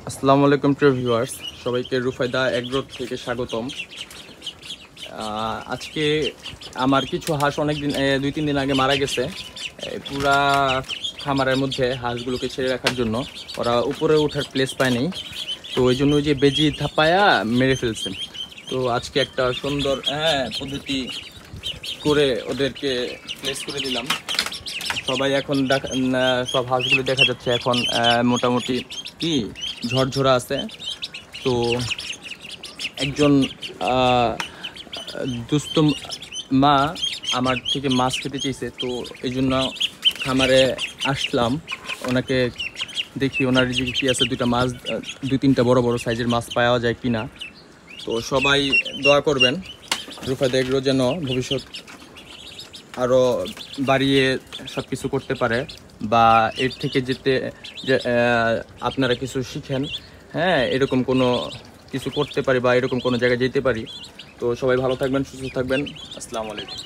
আসসালামু আলাইকুম প্রিয় ভিউয়ার্স, সবাইকে রুফায়দা এগ্রো থেকে স্বাগতম। আজকে আমার কিছু হাঁস অনেক দিন 2-3 দিন আগে মারা গেছে। পুরা খামারের মধ্যে হাঁসগুলোকে ছেড়ে রাখার জন্য ওরা উপরে ওঠার প্লেস পায়নি, তো ওই জন্য যে বেজি থাপায়া মেরে ফেলছে। তো আজকে একটা সুন্দর পদ্ধতি করে ওদেরকে প্লেস করে দিলাম। সবাই এখন সব হাঁসগুলো দেখা যাচ্ছে এখন মোটামুটি কি ঝরঝরা আছে। তো একজন দুস্থ মা আমার থেকে মাছ খেতে চেয়েছে, তো এই জন্য খামারে আসলাম। ওনাকে দেখি ওনার যে কী আছে, দুইটা মাছ, 2-3টা বড় বড় সাইজের মাছ পাওয়া যায় কিনা। তো সবাই দোয়া করবেন রুফায়দা এগ্রো যেন ভবিষ্যৎ আরও বাড়িয়ে সব কিছু করতে পারে, বা এর থেকে যেতে যে আপনারা কিছু শিখেন, এরকম কোনো কিছু করতে পারি বা এরকম কোনো জায়গায় যেতে পারি। তো সবাই ভালো থাকবেন, সুস্থ থাকবেন। আসসালামু আলাইকুম।